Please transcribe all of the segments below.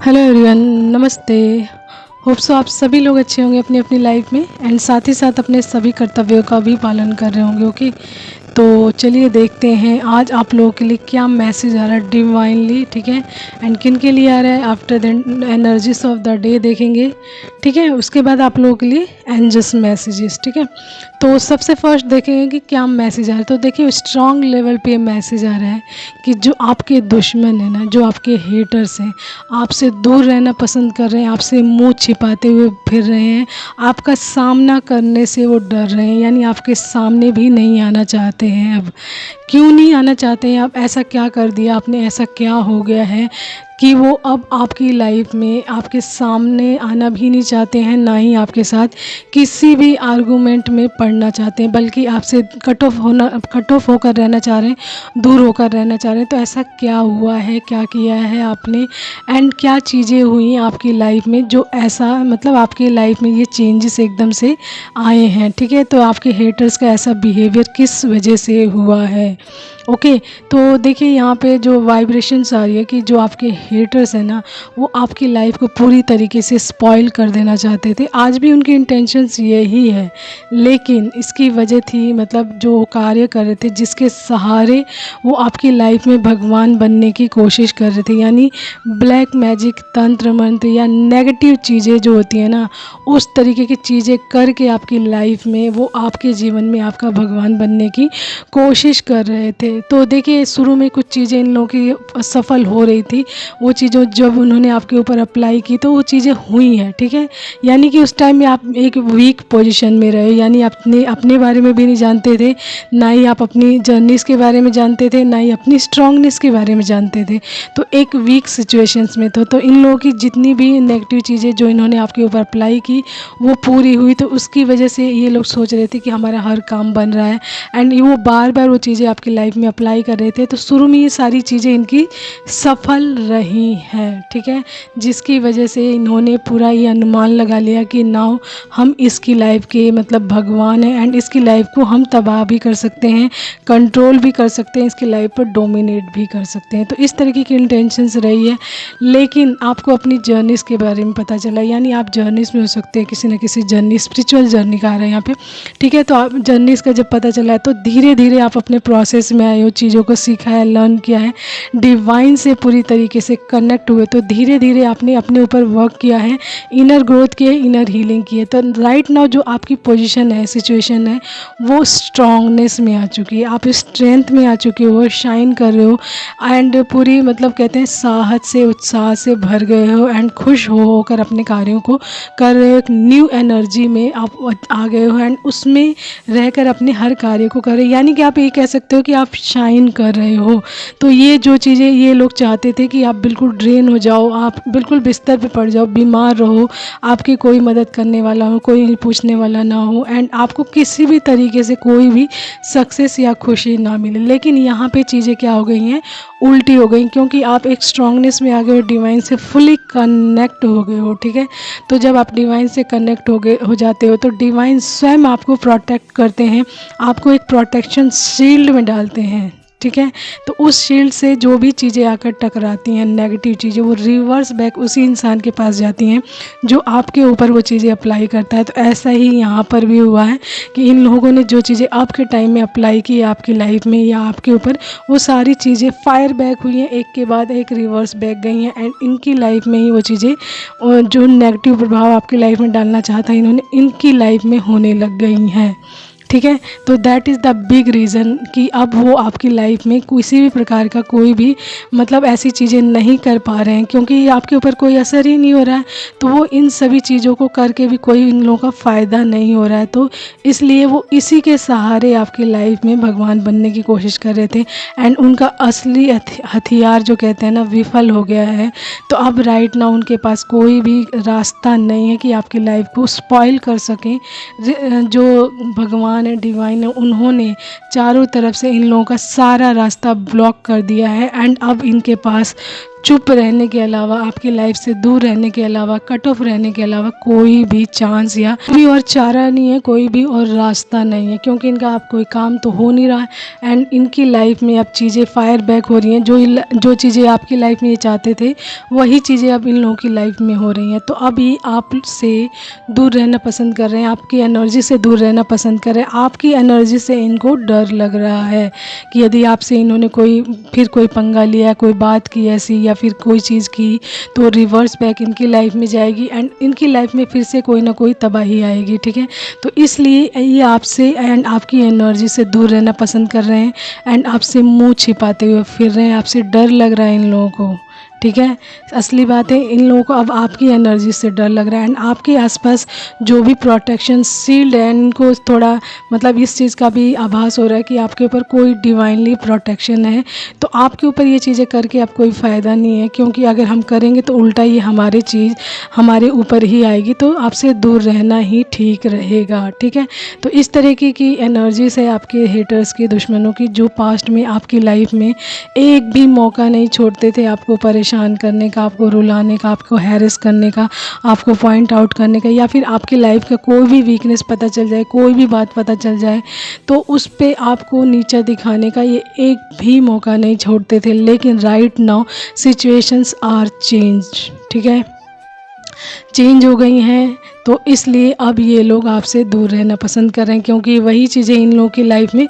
Hello everyone, नमस्ते। Hope so आप सभी लोग अच्छे होंगे अपनी अपनी लाइफ में एंड साथ ही साथ अपने सभी कर्तव्यों का भी पालन कर रहे होंगे। ओके, तो चलिए देखते हैं आज आप लोगों के लिए क्या मैसेज आ रहा है डिवाइनली। ठीक है, एंड किन के लिए आ रहा है after the energies of the day देखेंगे। ठीक है, उसके बाद आप लोगों के लिए एंजल्स मैसेजेस। ठीक है, तो सबसे फर्स्ट देखेंगे कि क्या मैसेज आ रहा है। तो देखिए स्ट्रॉन्ग लेवल पे मैसेज आ रहा है कि जो आपके दुश्मन है ना, जो आपके हेटर्स हैं, आपसे दूर रहना पसंद कर रहे हैं, आपसे मुंह छिपाते हुए फिर रहे हैं, आपका सामना करने से वो डर रहे हैं, यानी आपके सामने भी नहीं आना चाहते हैं। अब क्यों नहीं आना चाहते हैं? आप ऐसा क्या कर दिया आपने, ऐसा क्या हो गया है कि वो अब आपकी लाइफ में आपके सामने आना भी नहीं चाहते हैं, ना ही आपके साथ किसी भी आर्गूमेंट में पड़ना चाहते हैं, बल्कि आपसे कट ऑफ होकर रहना चाह रहे हैं, दूर होकर रहना चाह रहे हैं। तो ऐसा क्या हुआ है, क्या किया है आपने, एंड क्या चीज़ें हुई आपकी लाइफ में जो ऐसा मतलब आपकी लाइफ में ये चेंजेस एकदम से आए हैं। ठीक है, तो आपके हेटर्स का ऐसा बिहेवियर किस वजह से हुआ है। ओके, तो देखिए यहाँ पे जो वाइब्रेशंस आ रही है कि जो आपके हेटर्स हैं ना, वो आपकी लाइफ को पूरी तरीके से स्पॉइल कर देना चाहते थे। आज भी उनकी इंटेंशंस यही है, लेकिन इसकी वजह थी मतलब जो कार्य कर रहे थे, जिसके सहारे वो आपकी लाइफ में भगवान बनने की कोशिश कर रहे थे, यानी ब्लैक मैजिक, तंत्र मंत्र या नेगेटिव चीज़ें जो होती हैं ना, उस तरीके की चीज़ें करके आपकी लाइफ में वो आपके जीवन में आपका भगवान बनने की कोशिश कर रहे थे। तो देखिए शुरू में कुछ चीज़ें इन लोगों की सफल हो रही थी, वो चीज़ों जब उन्होंने आपके ऊपर अप्लाई की तो वो चीज़ें हुई हैं। ठीक है, यानी कि उस टाइम में आप एक वीक पोजीशन में रहे, यानी अपने अपने बारे में भी नहीं जानते थे, ना ही आप अपनी जर्नीज़ के बारे में जानते थे, ना ही अपनी स्ट्रांगनेस के बारे में जानते थे। तो एक वीक सिचुएशंस में तो इन लोगों की जितनी भी नेगेटिव चीज़ें जो इन्होंने आपके ऊपर अप्लाई की वो पूरी हुई, तो उसकी वजह से ये लोग सोच रहे थे कि हमारा हर काम बन रहा है, एंड वो बार बार वो चीज़ें आपकी लाइफ में अप्लाई कर रहे थे। तो शुरू में ये सारी चीज़ें इनकी सफल रही हैं। ठीक है, जिसकी वजह से इन्होंने पूरा ये अनुमान लगा लिया कि नाउ हम इसकी लाइफ के मतलब भगवान हैं, एंड इसकी लाइफ को हम तबाह भी कर सकते हैं, कंट्रोल भी कर सकते हैं, इसकी लाइफ पर डोमिनेट भी कर सकते हैं। तो इस तरीके की इंटेंशंस रही है। लेकिन आपको अपनी जर्नीज़ के बारे में पता चला, यानी आप जर्नीज़ में हो सकते हैं, किसी न किसी जर्नी, स्पिरिचुअल जर्नी का आ रहा है यहाँ पे। ठीक है, तो आप जर्नीज़ का जब पता चला है तो धीरे धीरे आप अपने प्रोसेस में आए हो, चीज़ों को सीखा है, लर्न किया है, डिवाइन से पूरी तरीके से कनेक्ट हुए, तो धीरे धीरे आपने अपने ऊपर वर्क किया है, इनर ग्रोथ की है, इनर हीलिंग की है। तो राइट नाउ जो आपकी पोजीशन है, सिचुएशन है, वो स्ट्रांगनेस में आ चुकी है, आप स्ट्रेंथ में आ चुके हो, शाइन कर रहे हो, एंड पूरी मतलब कहते हैं साहस से, उत्साह से भर गए हो, एंड खुश होकर अपने कार्यों को कर रहे हो। एक न्यू एनर्जी में आप आ गए हो, एंड उसमें रहकर अपने हर कार्य को कर रहे हो, यानी कि आप ये कह सकते हो कि आप शाइन कर रहे हो। तो ये जो चीज़ें ये लोग चाहते थे कि आप बिल्कुल ड्रेन हो जाओ, आप बिल्कुल बिस्तर पे पड़ जाओ, बीमार रहो, आपकी कोई मदद करने वाला हो, कोई पूछने वाला ना हो, एंड आपको किसी भी तरीके से कोई भी सक्सेस या खुशी ना मिले। लेकिन यहाँ पे चीज़ें क्या हो गई हैं, उल्टी हो गई, क्योंकि आप एक स्ट्रांगनेस में आ गए हो, डिवाइन से फुली कनेक्ट हो गए हो। ठीक है, तो जब आप डिवाइन से कनेक्ट हो जाते हो तो डिवाइन स्वयं आपको प्रोटेक्ट करते हैं, आपको एक प्रोटेक्शन शील्ड में डालते हैं। ठीक है, तो उस शील्ड से जो भी चीज़ें आकर टकराती हैं, नेगेटिव चीज़ें, वो रिवर्स बैक उसी इंसान के पास जाती हैं जो आपके ऊपर वो चीज़ें अप्लाई करता है। तो ऐसा ही यहाँ पर भी हुआ है कि इन लोगों ने जो चीज़ें आपके टाइम में अप्लाई की है आपकी लाइफ में या आपके ऊपर, वो सारी चीज़ें फायर बैक हुई हैं, एक के बाद एक रिवर्स बैक गई हैं, एंड इनकी लाइफ में ही वो चीज़ें जो नेगेटिव प्रभाव आपकी लाइफ में डालना चाहता है इन्होंने, इनकी लाइफ में होने लग गई हैं। ठीक है, तो that is the big reason कि अब वो आपकी लाइफ में किसी भी प्रकार का कोई भी मतलब ऐसी चीज़ें नहीं कर पा रहे हैं, क्योंकि आपके ऊपर कोई असर ही नहीं हो रहा है। तो वो इन सभी चीज़ों को करके भी कोई इन लोगों का फ़ायदा नहीं हो रहा है, तो इसलिए वो इसी के सहारे आपकी लाइफ में भगवान बनने की कोशिश कर रहे थे, एंड उनका असली हथियार जो कहते हैं ना, विफल हो गया है। तो अब राइट नाउ उनके पास कोई भी रास्ता नहीं है कि आपकी लाइफ को स्पॉइल कर सकें। जो भगवान भगवान है, डिवाइन है, उन्होंने चारों तरफ से इन लोगों का सारा रास्ता ब्लॉक कर दिया है। एंड अब इनके पास चुप रहने के अलावा, आपकी लाइफ से दूर रहने के अलावा, कट ऑफ रहने के अलावा कोई भी चांस या कोई और चारा नहीं है, कोई भी और रास्ता नहीं है, क्योंकि इनका अब कोई काम तो हो नहीं रहा है। एंड इनकी लाइफ में अब चीज़ें फायर बैक हो रही हैं। जो चीज़ें आपकी लाइफ में ये चाहते थे वही चीज़ें अब इन लोगों की लाइफ में हो रही हैं। तो अब ये आपसे दूर रहना पसंद कर रहे हैं, आपकी एनर्जी से दूर रहना पसंद कर रहे हैं। आपकी एनर्जी से इनको डर लग रहा है कि यदि आपसे इन्होंने कोई पंगा लिया, कोई बात की ऐसी, या फिर कोई चीज़ की, तो रिवर्स बैक इनकी लाइफ में जाएगी एंड इनकी लाइफ में फिर से कोई ना कोई तबाही आएगी। ठीक है, तो इसलिए ये आपसे एंड आपकी एनर्जी से दूर रहना पसंद कर रहे हैं एंड आपसे मुंह छिपाते हुए फिर रहे हैं। आपसे डर लग रहा है इन लोगों को। ठीक है, असली बात है, इन लोगों को अब आपकी एनर्जी से डर लग रहा है एंड आपके आसपास जो भी प्रोटेक्शन शील्ड है, इनको थोड़ा मतलब इस चीज़ का भी आभास हो रहा है कि आपके ऊपर कोई डिवाइनली प्रोटेक्शन है। तो आपके ऊपर ये चीज़ें करके अब कोई फ़ायदा नहीं है, क्योंकि अगर हम करेंगे तो उल्टा ये हमारे ऊपर ही आएगी। तो आपसे दूर रहना ही ठीक रहेगा। ठीक है, तो इस तरीके की एनर्जीज है आपके हेटर्स की, दुश्मनों की, जो पास्ट में आपकी लाइफ में एक भी मौका नहीं छोड़ते थे आपको परेशान करने का, आपको रुलाने का, आपको हैरेस करने का, आपको पॉइंट आउट करने का, या फिर आपकी लाइफ का कोई भी वीकनेस पता चल जाए, कोई भी बात पता चल जाए तो उस पे आपको नीचा दिखाने का ये एक भी मौका नहीं छोड़ते थे। लेकिन right now situations are change. ठीक है, चेंज हो गई हैं, तो इसलिए अब ये लोग आपसे दूर रहना पसंद कर रहे हैं, क्योंकि वही चीज़ें इन लोगों की लाइफ में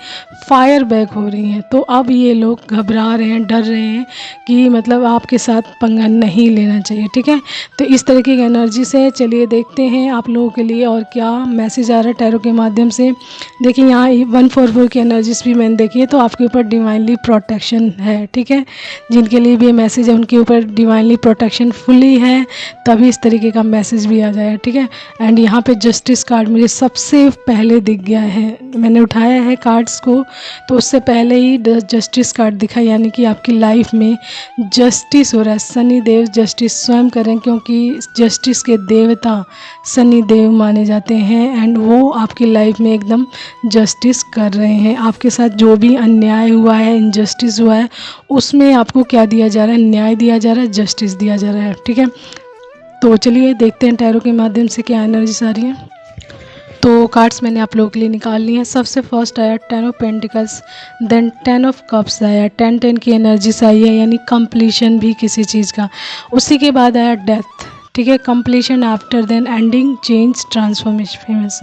फायर बैक हो रही हैं। तो अब ये लोग घबरा रहे हैं, डर रहे हैं कि मतलब आपके साथ पंगा नहीं लेना चाहिए। ठीक है, तो इस तरीके की एनर्जी से चलिए देखते हैं आप लोगों के लिए और क्या मैसेज आ रहा है टैरो के माध्यम से। देखिए यहाँ 144 की एनर्जीज भी मैंने देखी है, तो आपके ऊपर डिवाइनली प्रोटेक्शन है। ठीक है, जिनके लिए भी ये मैसेज है उनके ऊपर डिवाइनली प्रोटेक्शन फुली है, तभी इस तरीके का मैसेज भी आ जाएगा। ठीक है, एंड यहाँ पे जस्टिस कार्ड मुझे सबसे पहले दिख गया है। मैंने उठाया है कार्ड्स को तो उससे पहले ही जस्टिस कार्ड दिखा, यानी कि आपकी लाइफ में जस्टिस हो रहा है। शनि देव जस्टिस स्वयं करें, क्योंकि जस्टिस के देवता शनि देव माने जाते हैं एंड वो आपकी लाइफ में एकदम जस्टिस कर रहे हैं। आपके साथ जो भी अन्याय हुआ है, इनजस्टिस हुआ है, उसमें आपको क्या दिया जा रहा है? न्याय दिया जा रहा है, जस्टिस दिया जा रहा है। ठीक है, तो चलिए देखते हैं टैरो के माध्यम से क्या एनर्जीज आ रही हैं। तो कार्ड्स मैंने आप लोगों के लिए निकाल ली हैं। सबसे फर्स्ट आया 10 of pentacles, then 10 of cups आया, 10-10 की एनर्जीज आई है, यानी कंप्लीशन भी किसी चीज़ का। उसी के बाद आया डेथ। ठीक है, completion after then ending, change, transformations.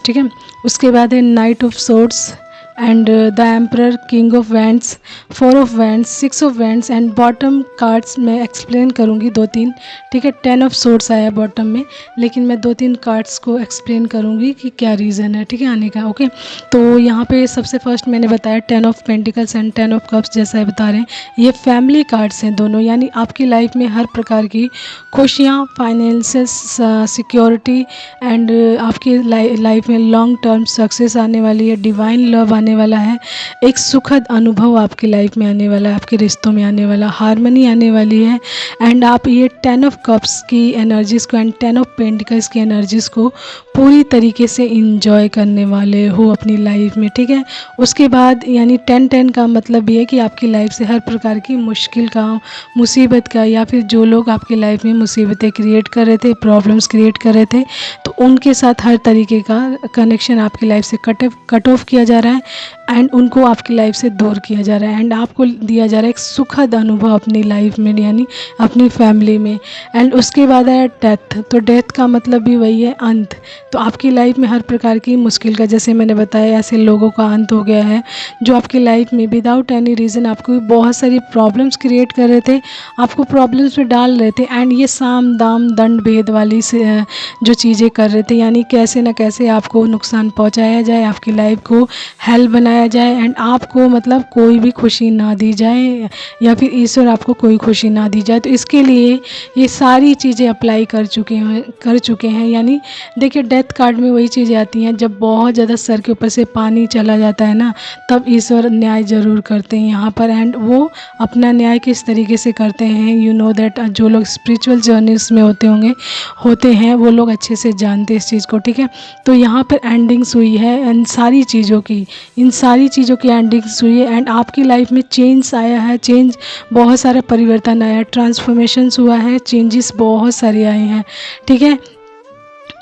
ठीक है, उसके बाद है knight of swords and the emperor, king of wands, 4 of wands, 6 of wands and bottom cards मैं एक्सप्लेन करूँगी 2-3। ठीक है, 10 ऑफ सोर्ड्स आया बॉटम में, लेकिन मैं 2-3 कार्ड्स को एक्सप्लेन करूँगी कि क्या रीज़न है। ठीक है, आने का। ओके, तो यहाँ पे सबसे फर्स्ट मैंने बताया 10 of pentacles and 10 of cups, जैसा है बता रहे हैं, ये फैमिली कार्ड्स हैं दोनों, यानी आपकी लाइफ में हर प्रकार की खुशियाँ, फाइनेंशियल सिक्योरिटी एंड आपकी लाइफ में लॉन्ग टर्म सक्सेस आने वाली है, डिवाइन लव आने वाला है, एक सुखद अनुभव आपकी लाइफ में आने वाला है, आपके रिश्तों में आने वाला, हारमनी आने वाली है। एंड आप ये 10 ऑफ कप्स की एनर्जीज़ को एंड 10 ऑफ पेंटिकल्स की एनर्जीज़ को पूरी तरीके से इंजॉय करने वाले हो अपनी लाइफ में। ठीक है, उसके बाद यानी 10-10 का मतलब ये है कि आपकी लाइफ से हर प्रकार की मुश्किल का, मुसीबत का, या फिर जो लोग आपकी लाइफ में मुसीबतें क्रिएट कर रहे थे, प्रॉब्लम्स क्रिएट कर रहे थे, तो उनके साथ हर तरीके का कनेक्शन आपकी लाइफ से कट ऑफ किया जा रहा है एंड उनको आपकी लाइफ से दूर किया जा रहा है एंड आपको दिया जा रहा है एक सुखद अनुभव अपनी लाइफ में, यानी अपनी फैमिली में। एंड उसके बाद आया डेथ। तो डेथ का मतलब भी वही है, अंत। तो आपकी लाइफ में हर प्रकार की मुश्किल का, जैसे मैंने बताया, ऐसे लोगों का अंत हो गया है जो आपकी लाइफ में विदाउट एनी रीज़न आपको बहुत सारी प्रॉब्लम्स क्रिएट कर रहे थे, आपको प्रॉब्लम्स में डाल रहे थे एंड ये साम दाम दंड भेद वाली से जो चीज़ें कर रहे थे, यानी कैसे ना कैसे आपको नुकसान पहुंचाया जाए, आपकी लाइफ को हेल बनाया जाए एंड आपको मतलब कोई भी खुशी ना दी जाए, या फिर ईश्वर आपको कोई खुशी ना दी जाए। तो इसके लिए ये सारी चीज़ें अप्लाई कर चुके हैं। यानी देखिए, डेथ डेथ कार्ड में वही चीज़ें आती हैं, जब बहुत ज़्यादा सर के ऊपर से पानी चला जाता है ना, तब ईश्वर न्याय ज़रूर करते हैं यहाँ पर। एंड वो अपना न्याय किस तरीके से करते हैं, यू नो दैट जो लोग स्पिरिचुअल जर्नीस में होते हैं वो लोग अच्छे से जानते हैं इस चीज़ को, ठीक है। तो यहाँ पर एंडिंग्स हुई है इन सारी चीज़ों की एंडिंग्स हुई है। एंड आपकी लाइफ में चेंज आया है, बहुत सारा परिवर्तन आया, ट्रांसफॉर्मेशंस हुआ है, चेंजेस बहुत सारे आए हैं, ठीक है।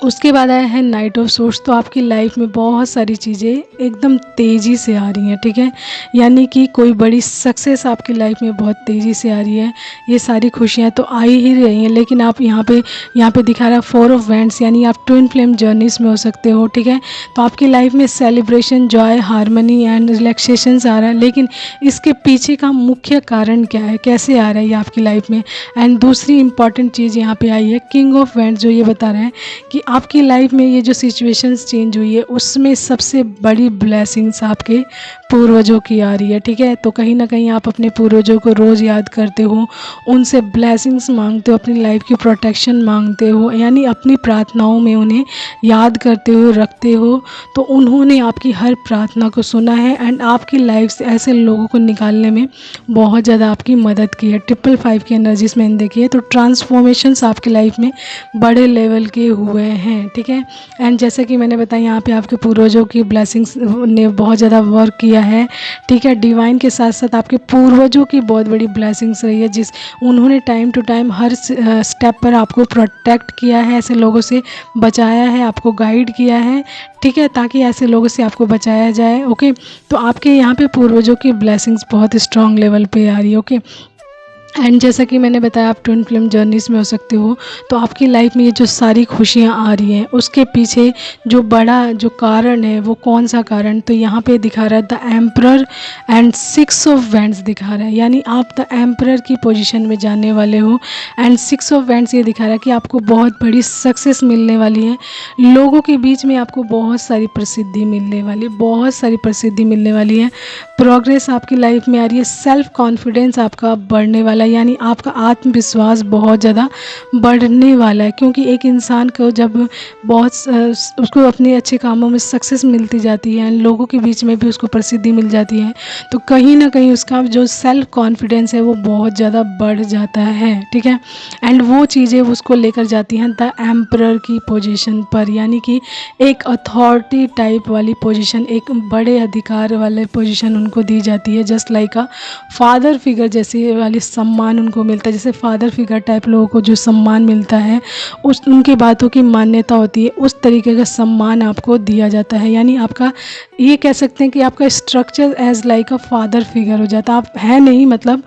उसके बाद आया है नाइट ऑफ सोर्स। तो आपकी लाइफ में बहुत सारी चीज़ें एकदम तेज़ी से आ रही हैं, ठीक है। यानी कि कोई बड़ी सक्सेस आपकी लाइफ में बहुत तेज़ी से आ रही है। ये सारी खुशियाँ तो आ ही रही हैं, लेकिन आप यहाँ पे दिखा रहा है 4 ऑफ वैंड्स, यानी आप ट्विन फ्लेम जर्नीस में हो सकते हो, ठीक है। तो आपकी लाइफ में celebration, joy, harmony and relaxations आ रहा है, लेकिन इसके पीछे का मुख्य कारण क्या है, कैसे आ रहा है ये आपकी लाइफ में। एंड दूसरी इंपॉर्टेंट चीज़ यहाँ पे आई है किंग ऑफ वैंड्स, जो ये बता रहे हैं कि आपकी लाइफ में ये जो सिचुएशंस चेंज हुई है उसमें सबसे बड़ी ब्लेसिंग्स आपके पूर्वजों की आ रही है, ठीक है। तो कहीं ना कहीं आप अपने पूर्वजों को रोज़ याद करते हो, उनसे ब्लेसिंग्स मांगते हो, अपनी लाइफ की प्रोटेक्शन मांगते हो, यानी अपनी प्रार्थनाओं में उन्हें याद करते हो, रखते हो। तो उन्होंने आपकी हर प्रार्थना को सुना है एंड आपकी लाइफ से ऐसे लोगों को निकालने में बहुत ज़्यादा आपकी मदद की है। 555 की एनर्जीज में देखिए, तो ट्रांसफॉर्मेशंस आपकी लाइफ में बड़े लेवल के हुए हैं, ठीक है। एंड जैसे कि मैंने बताया, यहाँ पे आपके पूर्वजों की ब्लेसिंग्स ने बहुत ज़्यादा वर्क किया है, ठीक है। डिवाइन के साथ साथ आपके पूर्वजों की बहुत बड़ी ब्लेसिंग्स रही है, उन्होंने टाइम टू टाइम हर स्टेप पर आपको प्रोटेक्ट किया है, ऐसे लोगों से बचाया है, आपको गाइड किया है, ठीक है, ताकि ऐसे लोगों से आपको बचाया जाए, ओके। तो आपके यहाँ पे पूर्वजों की ब्लेसिंग्स बहुत स्ट्रॉन्ग लेवल पे आ रही है, ओके। एंड जैसा कि मैंने बताया, आप ट्विन फ्लेम जर्नीस में हो सकते हो। तो आपकी लाइफ में ये जो सारी खुशियाँ आ रही हैं उसके पीछे जो बड़ा जो कारण है, वो कौन सा कारण, तो यहाँ पे दिखा रहा है the emperor and 6 of wands दिखा रहा है, यानी आप द एम्परर की पोजीशन में जाने वाले हो। एंड 6 ऑफ वैंड्स ये दिखा रहा है कि आपको बहुत बड़ी सक्सेस मिलने वाली है, लोगों के बीच में आपको बहुत सारी प्रसिद्धि मिलने वाली है, प्रोग्रेस आपकी लाइफ में आ रही है, सेल्फ कॉन्फिडेंस आपका बढ़ने वाला है, यानी आपका आत्मविश्वास बहुत ज़्यादा बढ़ने वाला है। क्योंकि एक इंसान को जब उसको अपने अच्छे कामों में सक्सेस मिलती जाती है, लोगों के बीच में भी उसको प्रसिद्धि मिल जाती है, तो कहीं ना कहीं उसका जो सेल्फ कॉन्फिडेंस है वो बहुत ज़्यादा बढ़ जाता है, ठीक है। एंड वो चीज़ें उसको लेकर जाती हैं द एम्परर की पोजीशन पर, यानी कि एक अथॉरिटी टाइप वाली पोजीशन, एक बड़े अधिकार वाले पोजीशन उनको दी जाती है, just like a father figure जैसे वाली सम्मान उनको मिलता है। जैसे फादर फिगर टाइप लोगों को जो सम्मान मिलता है, उनकी बातों की मान्यता होती है, उस तरीके का सम्मान आपको दिया जाता है। यानी आपका ये कह सकते हैं कि आपका structure as like a father figure हो जाता है। आप है नहीं, मतलब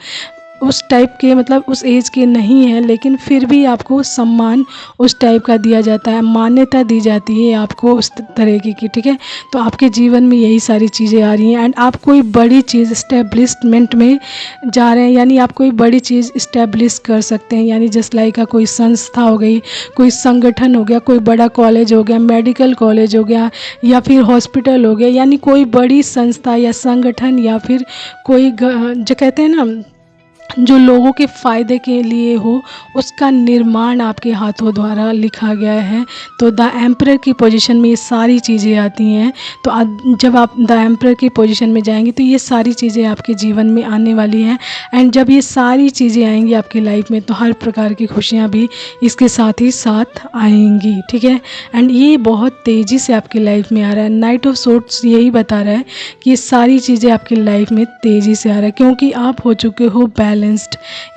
उस टाइप के, मतलब उस एज के नहीं है, लेकिन फिर भी आपको सम्मान उस टाइप का दिया जाता है, मान्यता दी जाती है आपको उस तरीके की, ठीक है। तो आपके जीवन में यही सारी चीज़ें आ रही हैं एंड आप कोई बड़ी चीज़ इस्टेब्लिशमेंट में जा रहे हैं, यानी आप कोई बड़ी चीज़ इस्टेब्लिश कर सकते हैं, यानी जस्ट लाइक कोई संस्था हो गई, कोई संगठन हो गया, कोई बड़ा कॉलेज हो गया, मेडिकल कॉलेज हो गया, या फिर हॉस्पिटल हो गया, यानी कोई बड़ी संस्था या संगठन, या फिर कोई जो कहते हैं ना जो लोगों के फ़ायदे के लिए हो, उसका निर्माण आपके हाथों द्वारा लिखा गया है। तो द एम्परर की पोजीशन में ये सारी चीज़ें आती हैं। तो जब आप द एम्परर की पोजीशन में जाएंगे तो ये सारी चीज़ें आपके जीवन में आने वाली हैं एंड जब ये सारी चीज़ें आएंगी आपकी लाइफ में, तो हर प्रकार की खुशियाँ भी इसके साथ ही साथ आएंगी, ठीक है। एंड ये बहुत तेज़ी से आपकी लाइफ में आ रहा है। नाइट ऑफ सोर्ट्स यही बता रहा है कि ये सारी चीज़ें आपकी लाइफ में तेज़ी से आ रहा है, क्योंकि आप हो चुके हो बैलेंस्ड।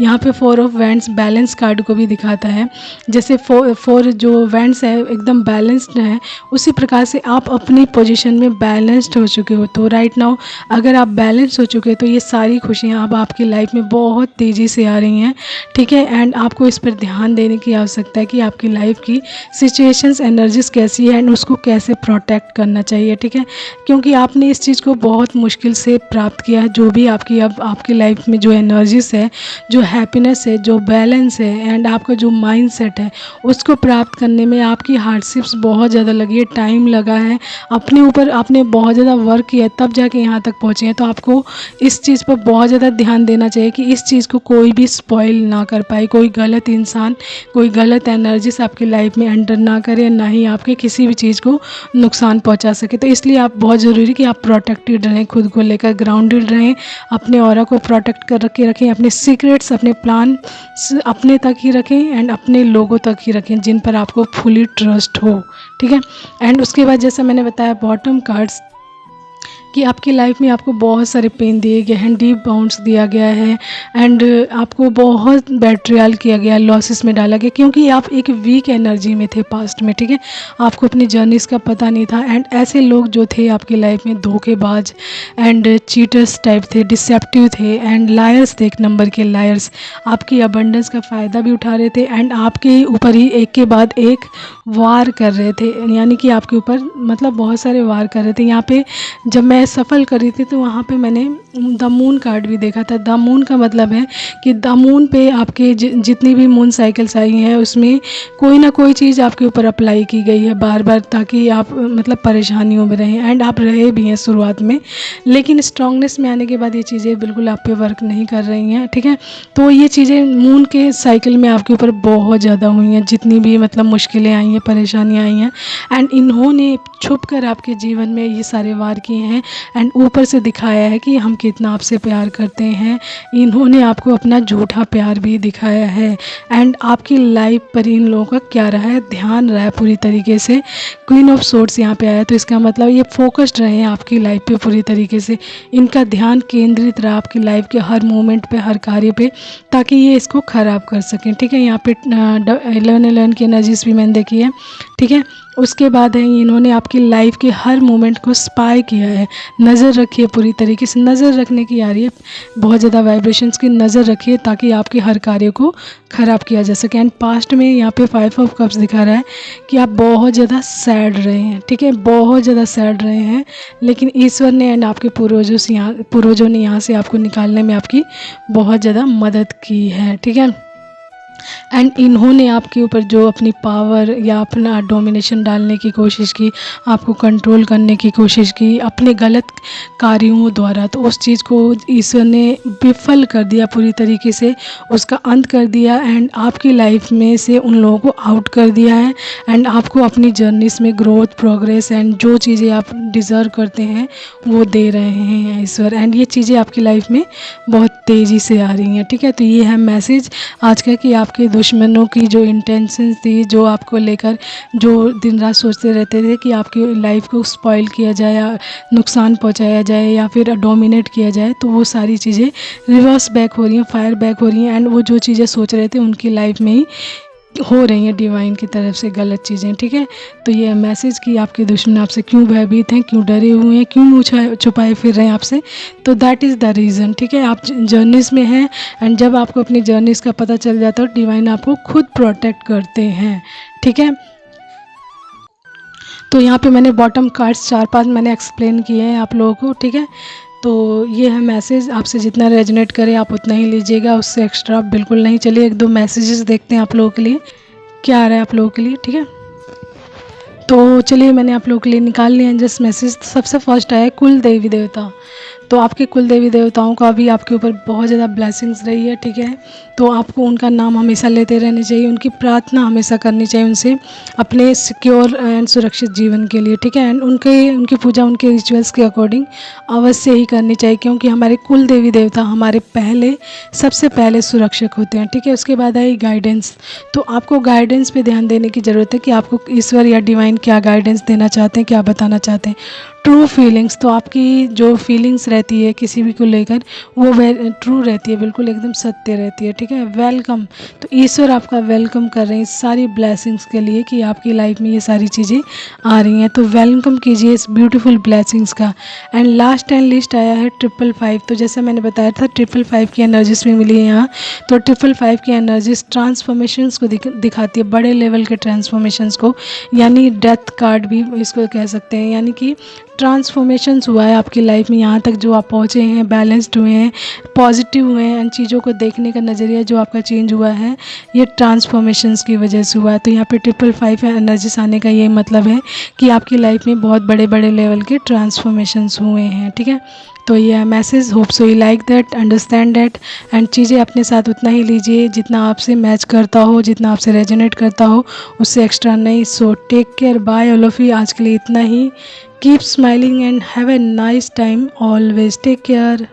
यहाँ पे 4 ऑफ वैंड्स बैलेंस कार्ड को भी दिखाता है। जैसे 4 जो वैंड्स है एकदम बैलेंस्ड है, उसी प्रकार से आप अपनी पोजीशन में बैलेंस्ड हो चुके हो। तो राइट नाउ अगर आप बैलेंस हो चुके हो तो ये सारी खुशियाँ अब आपकी लाइफ में बहुत तेज़ी से आ रही हैं, ठीक है। एंड आपको इस पर ध्यान देने की आवश्यकता है कि आपकी लाइफ की सिचुएशंस, एनर्जीज कैसी है एंड उसको कैसे प्रोटेक्ट करना चाहिए, ठीक है। क्योंकि आपने इस चीज़ को बहुत मुश्किल से प्राप्त किया है। जो भी आपकी अब आपकी लाइफ में जो एनर्जीज सक्सेस है, जो हैप्पीनेस है, जो बैलेंस है एंड आपका जो माइंड सेट है, उसको प्राप्त करने में आपकी हार्डशिप्स बहुत ज़्यादा लगी है, टाइम लगा है, अपने ऊपर आपने बहुत ज़्यादा वर्क किया है, तब जाके यहाँ तक पहुँचे हैं। तो आपको इस चीज़ पर बहुत ज़्यादा ध्यान देना चाहिए कि इस चीज़ को कोई भी स्पॉइल ना कर पाए, कोई गलत इंसान, कोई गलत एनर्जीज आपकी लाइफ में एंटर ना करे, ना ही आपके किसी भी चीज़ को नुकसान पहुंचा सके। तो इसलिए आप बहुत ज़रूरी कि आप प्रोटेक्टेड रहें, खुद को लेकर ग्राउंडेड रहें, अपने ऑरा को प्रोटेक्ट कर रखें, अपने सीक्रेट्स, अपने प्लान अपने तक ही रखें एंड अपने लोगों तक ही रखें जिन पर आपको फुली ट्रस्ट हो, ठीक है। एंड उसके बाद जैसा मैंने बताया बॉटम कार्ड्स कि आपकी लाइफ में आपको बहुत सारे पेन दिए गए हैं, डीप बाउंड्स दिया गया है एंड आपको बहुत बेट्रियल किया गया, लॉसेस में डाला गया, क्योंकि आप एक वीक एनर्जी में थे पास्ट में, ठीक है। आपको अपनी जर्नीज का पता नहीं था एंड ऐसे लोग जो थे आपकी लाइफ में धोखेबाज एंड चीटर्स टाइप थे, डिसेप्टिव थे एंड लायर्स थे, एक नंबर के लायर्स, आपकी अबंडेंस का फ़ायदा भी उठा रहे थे एंड आपके ऊपर ही एक के बाद एक वार कर रहे थे, यानी कि आपके ऊपर मतलब बहुत सारे वार कर रहे थे। यहाँ पे जब मैं सफल कर रही थी तो वहाँ पे मैंने द मून कार्ड भी देखा था। द मून का मतलब है कि द मून पे आपके जितनी भी मून साइकिल्स आई हैं उसमें कोई ना कोई चीज़ आपके ऊपर अप्लाई की गई है बार बार, ताकि आप मतलब परेशानियों में रहें एंड आप रहे भी हैं शुरुआत में, लेकिन स्ट्रांगनेस में आने के बाद ये चीज़ें बिल्कुल आप पे वर्क नहीं कर रही हैं, ठीक है। तो ये चीज़ें मून के साइकिल में आपके ऊपर बहुत ज़्यादा हुई हैं, जितनी भी मतलब मुश्किलें आई हैं, परेशानियाँ आई हैं एंड इन्होंने छुप कर आपके जीवन में ये सारे वार किए हैं एंड ऊपर से दिखाया है कि हम कितना आपसे प्यार करते हैं। इन्होंने आपको अपना झूठा प्यार भी दिखाया है एंड आपकी लाइफ पर इन लोगों का क्या रहा है, ध्यान रहा है पूरी तरीके से। क्वीन ऑफ सोर्ड्स यहाँ पे आया तो इसका मतलब ये फोकस्ड रहे हैं आपकी लाइफ पे पूरी तरीके से, इनका ध्यान केंद्रित रहा आपकी लाइफ के हर मोमेंट पे, हर कार्य पे, ताकि ये इसको ख़राब कर सकें, ठीक है। यहाँ पे 11 की एनर्जीज भी मैंने देखी है, ठीक है। उसके बाद है इन्होंने आपकी लाइफ के हर मोमेंट को स्पाई किया है, नज़र रखिए पूरी तरीके से, नज़र रखने की आ रही है, बहुत ज़्यादा वाइब्रेशंस की नज़र रखिए ताकि आपके हर कार्य को ख़राब किया जा सके। एंड पास्ट में यहाँ पे 5 ऑफ कप्स दिखा रहा है कि आप बहुत ज़्यादा सैड रहे हैं, ठीक है, बहुत ज़्यादा सैड रहे हैं, लेकिन ईश्वर ने एंड आपके पूर्वजों ने यहाँ से आपको निकालने में आपकी बहुत ज़्यादा मदद की है, ठीक है। एंड इन्होंने आपके ऊपर जो अपनी पावर या अपना डोमिनेशन डालने की कोशिश की, आपको कंट्रोल करने की कोशिश की अपने गलत कार्यों द्वारा, तो उस चीज़ को ईश्वर ने विफल कर दिया पूरी तरीके से, उसका अंत कर दिया एंड आपकी लाइफ में से उन लोगों को आउट कर दिया है एंड आपको अपनी जर्नीस में ग्रोथ, प्रोग्रेस एंड जो चीज़ें आप डिज़र्व करते हैं वो दे रहे हैं ईश्वर एंड ये चीज़ें आपकी लाइफ में बहुत तेज़ी से आ रही हैं, ठीक है। तो ये है मैसेज आज का कि आपके दुश्मनों की जो इंटेंशंस थी, जो आपको लेकर जो दिन रात सोचते रहते थे कि आपकी लाइफ को स्पॉइल किया जाए या नुकसान पहुंचाया जाए या फिर डोमिनेट किया जाए, तो वो सारी चीज़ें रिवर्स बैक हो रही हैं, फायर बैक हो रही हैं एंड वो जो चीज़ें सोच रहे थे उनकी लाइफ में ही हो रही हैं डिवाइन की तरफ से गलत चीज़ें, ठीक है। तो ये मैसेज कि आपके दुश्मन आपसे क्यों भयभीत हैं, क्यों डरे हुए हैं, क्यों मुँह छुपाए फिर रहे हैं आपसे, तो दैट इज़ द रीज़न, ठीक है। आप जर्नीज़ में हैं एंड जब आपको अपनी जर्नीज़ का पता चल जाता है डिवाइन आपको खुद प्रोटेक्ट करते हैं, ठीक है। तो यहाँ पे मैंने बॉटम कार्ड्स 4-5 मैंने एक्सप्लेन किए हैं आप लोगों को, ठीक है। तो ये है मैसेज, आपसे जितना रेजोनेट करे आप उतना ही लीजिएगा, उससे एक्स्ट्रा बिल्कुल नहीं। चलिए 1-2 मैसेजेस देखते हैं आप लोगों के लिए क्या आ रहा है आप लोगों के लिए, ठीक है। तो चलिए मैंने आप लोगों के लिए निकाल लिया जस्ट मैसेज। सबसे फर्स्ट आया कुल देवी देवता, तो आपके कुल देवी देवताओं का भी आपके ऊपर बहुत ज़्यादा ब्लेसिंग्स रही है, ठीक है। तो आपको उनका नाम हमेशा लेते रहने चाहिए, उनकी प्रार्थना हमेशा करनी चाहिए उनसे अपने सिक्योर एंड सुरक्षित जीवन के लिए, ठीक है। एंड उनकी पूजा उनके रिचुअल्स के अकॉर्डिंग अवश्य ही करनी चाहिए, क्योंकि हमारे कुल देवी देवता हमारे सबसे पहले सुरक्षक होते हैं, ठीक है। उसके बाद आई गाइडेंस, तो आपको गाइडेंस पे ध्यान देने की ज़रूरत है कि आपको ईश्वर या डिवाइन क्या गाइडेंस देना चाहते हैं, क्या बताना चाहते हैं। ट्रू फीलिंग्स, तो आपकी जो फीलिंग्स रहती है किसी भी को लेकर वो ट्रू रहती है, बिल्कुल एकदम सत्य रहती है, ठीक है। वेलकम, तो ईश्वर आपका वेलकम कर रहे हैं इस सारी ब्लेसिंग्स के लिए कि आपकी लाइफ में ये सारी चीज़ें आ रही हैं, तो वेलकम कीजिए इस ब्यूटीफुल ब्लेसिंग्स का। एंड लास्ट एंड लिस्ट आया है 555, तो जैसे मैंने बताया था 555 की एनर्जीज में मिली है यहाँ, तो 555 की एनर्जीज ट्रांसफॉर्मेशंस को दिखाती है, बड़े लेवल के ट्रांसफॉर्मेशंस को, यानी डेथ कार्ड भी इसको कह सकते हैं, यानी कि ट्रांसफॉर्मेशंस हुआ है आपकी लाइफ में, यहाँ तक जो आप पहुँचे हैं, बैलेंस्ड हुए हैं, पॉजिटिव हुए हैं, इन चीज़ों को देखने का नज़रिया जो आपका चेंज हुआ है, ये ट्रांसफॉर्मेशंस की वजह से हुआ है। तो यहाँ पे 555 एनर्जीज आने का ये मतलब है कि आपकी लाइफ में बहुत बड़े बड़े लेवल के ट्रांसफॉर्मेशंस हुए हैं, ठीक है। तो ये message, hope so you like that, understand that, and चीज़ें अपने साथ उतना ही लीजिए जितना आपसे मैच करता हो, जितना आपसे रेजोनेट करता हो, उससे एक्स्ट्रा नहीं। So take care, bye all of you. आज के लिए इतना ही। Keep smiling and have a nice time, always take care.